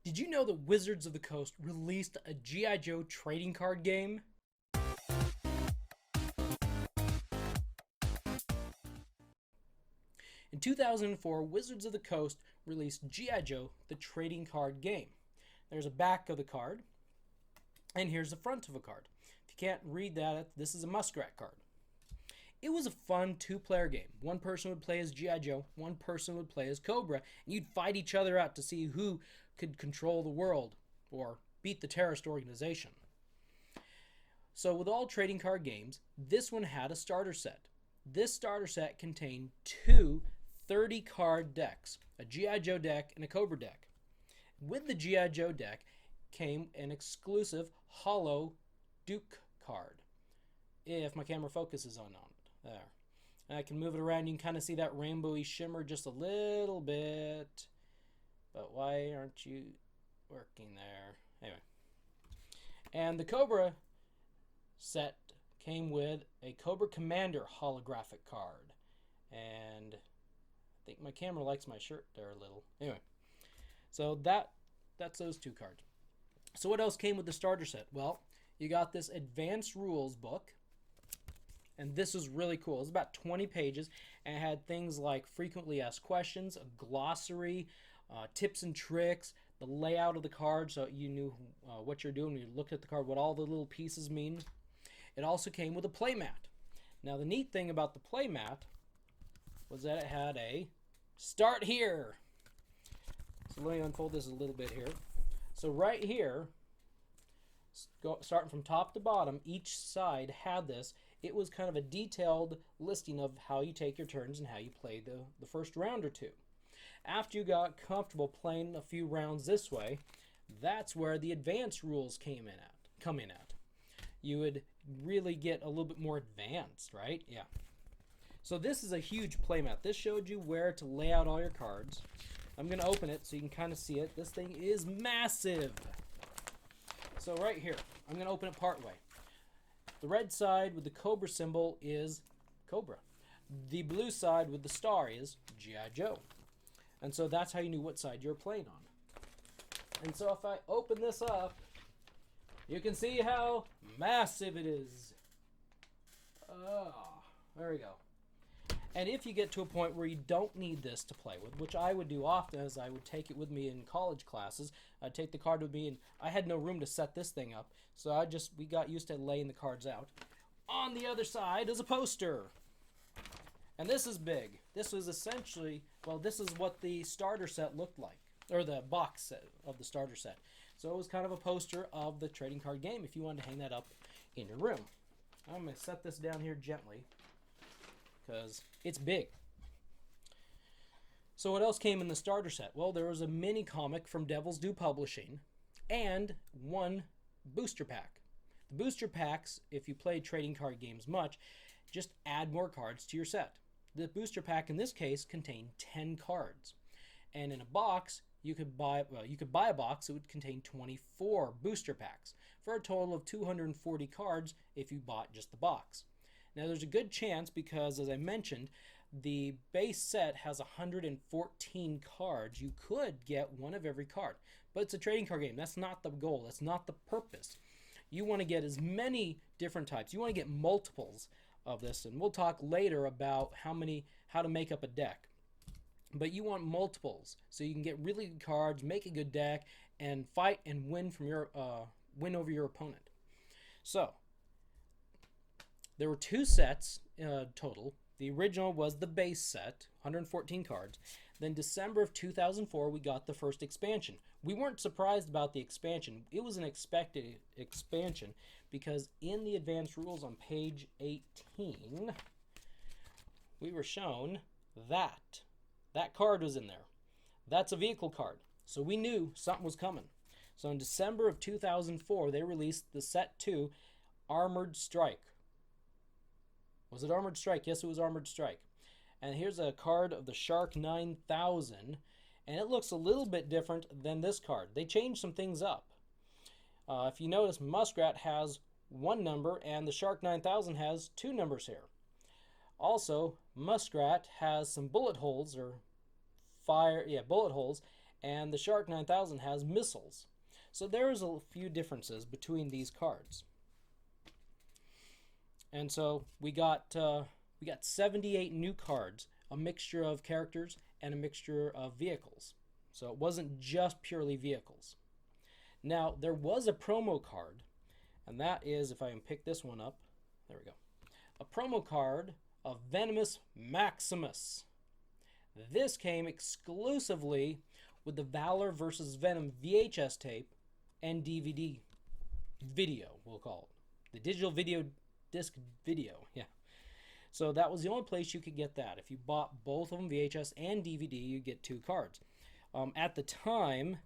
Did you know that Wizards of the Coast released a G.I. Joe trading card game? In 2004, Wizards of the Coast released G.I. Joe, the trading card game. There's a back of the card, and here's the front of a card. If you can't read that, this is a Muskrat card. It was a fun two-player game. One person would play as G.I. Joe, one person would play as Cobra, and you'd fight each other out to see who could control the world or beat the terrorist organization. So with all trading card games, this one had a starter set. This starter set contained two 30-card decks, a G.I. Joe deck and a Cobra deck. With the G.I. Joe deck came an exclusive hollow Duke card. If my camera focuses on it. There. And I can move it around. You can kind of see that rainbowy shimmer just a little bit. But why aren't you working there? Anyway. And the Cobra set came with a Cobra Commander holographic card. And I think my camera likes my shirt there a little. Anyway. So that's those two cards. So what else came with the starter set? Well, you got this advanced rules book. And this was really cool. It was about 20 pages, and it had things like frequently asked questions, a glossary, tips and tricks, the layout of the card so you knew what you're doing when you looked at the card, what all the little pieces mean. It also came with a playmat. Now, the neat thing about the playmat was that it had a start here. So let me unfold this a little bit here. So right here, starting from top to bottom, each side had this. It was kind of a detailed listing of how you take your turns and how you play the first round or two. After you got comfortable playing a few rounds this way, that's where the advanced rules come in at. You would really get a little bit more advanced, right? Yeah. So this is a huge playmat. This showed you where to lay out all your cards. I'm going to open it so you can kind of see it. This thing is massive. So right here, I'm going to open it part way. The red side with the Cobra symbol is Cobra. The blue side with the star is G.I. Joe. And so that's how you knew what side you were playing on. And so if I open this up, you can see how massive it is. Oh, there we go. And if you get to a point where you don't need this to play with, which I would do often, as I would take it with me in college classes, I'd take the card with me, and I had no room to set this thing up, so we got used to laying the cards out. On the other side is a poster. And this is big. This was essentially, well, this is what the starter set looked like, or the box set of the starter set. So it was kind of a poster of the trading card game if you wanted to hang that up in your room. I'm going to set this down here gently, because it's big. So what else came in the starter set? Well, there was a mini comic from Devil's Due Publishing and one booster pack. The booster packs, if you play trading card games much, just add more cards to your set. The booster pack in this case contained 10 cards. And in a box, you could buy a box that would contain 24 booster packs for a total of 240 cards if you bought just the box. Now, there's a good chance because, as I mentioned, the base set has 114 cards. You could get one of every card, but it's a trading card game. That's not the goal. That's not the purpose. You want to get as many different types. You want to get multiples of this, and we'll talk later about how to make up a deck. But you want multiples, so you can get really good cards, make a good deck, and fight and win over your opponent. So there were two sets total. The original was the base set, 114 cards. Then December of 2004, we got the first expansion. We weren't surprised about the expansion. It was an expected expansion because in the advanced rules on page 18, we were shown that card was in there. That's a vehicle card. So we knew something was coming. So in December of 2004, they released the set 2, Armored Strike. Was it Armored Strike? Yes, it was Armored Strike. And here's a card of the Shark 9000, and it looks a little bit different than this card. They changed some things up. If you notice, Muskrat has one number, and the Shark 9000 has two numbers here. Also, Muskrat has some bullet holes, bullet holes, and the Shark 9000 has missiles. So there's a few differences between these cards. And so we got 78 new cards, a mixture of characters and a mixture of vehicles. So it wasn't just purely vehicles. Now, there was a promo card, and that is, if I can pick this one up, there we go, a promo card of Venomous Maximus. This came exclusively with the Valor vs. Venom VHS tape and DVD video, we'll call it. The digital video disc video, yeah. So that was the only place you could get that. If you bought both of them, VHS and DVD, you get 2 cards. At the time,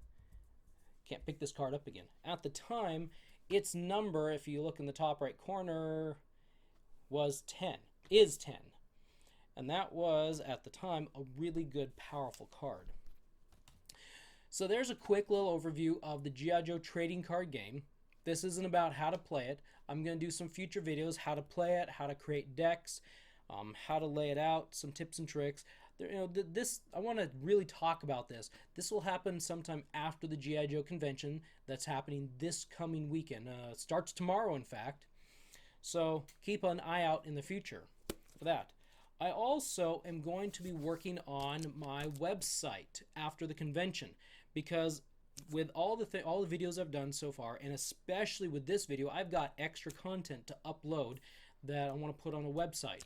can't pick this card up again. At the time, its number, if you look in the top right corner, was 10, is 10. And that was, at the time, a really good, powerful card. So there's a quick little overview of the G.I. Joe trading card game. This isn't about how to play it. I'm going to do some future videos, how to play it, how to create decks, how to lay it out, some tips and tricks. I want to really talk about this. This will happen sometime after the G.I. Joe convention that's happening this coming weekend. It starts tomorrow, in fact. So keep an eye out in the future for that. I also am going to be working on my website after the convention, because with all the videos I've done so far, and especially with this video, I've got extra content to upload that I want to put on a website.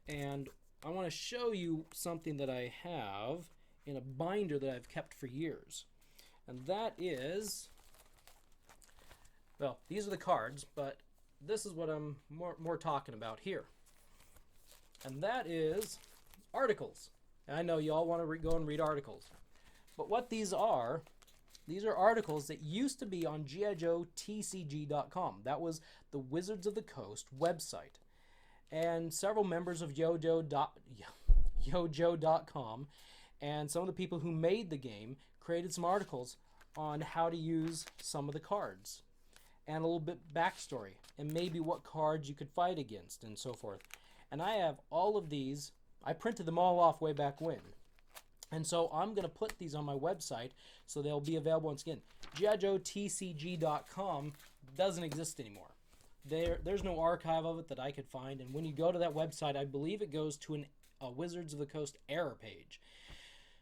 And I want to show you something that I have in a binder that I've kept for years. And that is, well, these are the cards, but this is what I'm more talking about here. And that is articles. And I know you all want to go and read articles. But what these are articles that used to be on GIJoeTCG.com. That was the Wizards of the Coast website. And several members of YoJo.com and some of the people who made the game created some articles on how to use some of the cards. And a little bit backstory. And maybe what cards you could fight against and so forth. And I have all of these. I printed them all off way back when. And so I'm going to put these on my website so they'll be available once again. GIJoeTCG.com doesn't exist anymore. There's no archive of it that I could find. And when you go to that website, I believe it goes to a Wizards of the Coast error page.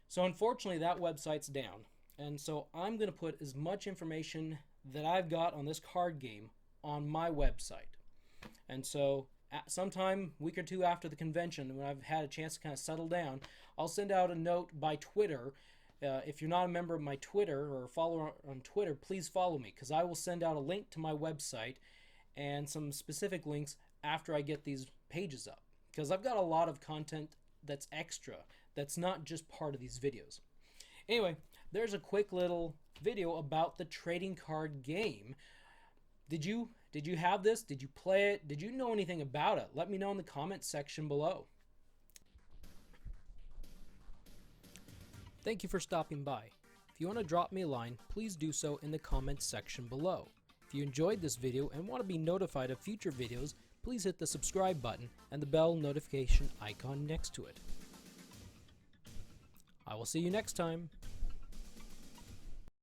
So unfortunately, that website's down. And so I'm going to put as much information that I've got on this card game on my website. And so sometime a week or two after the convention, when I've had a chance to kind of settle down, I'll send out a note by Twitter. If you're not a member of my Twitter or follower on Twitter, please follow me, because I will send out a link to my website and some specific links after I get these pages up, because I've got a lot of content that's extra, that's not just part of these videos. Anyway, there's a quick little video about the trading card game. Did you have this? Did you play it? Did you know anything about it? Let me know in the comments section below. Thank you for stopping by. If you want to drop me a line, please do so in the comments section below. If you enjoyed this video and want to be notified of future videos, please hit the subscribe button and the bell notification icon next to it. I will see you next time.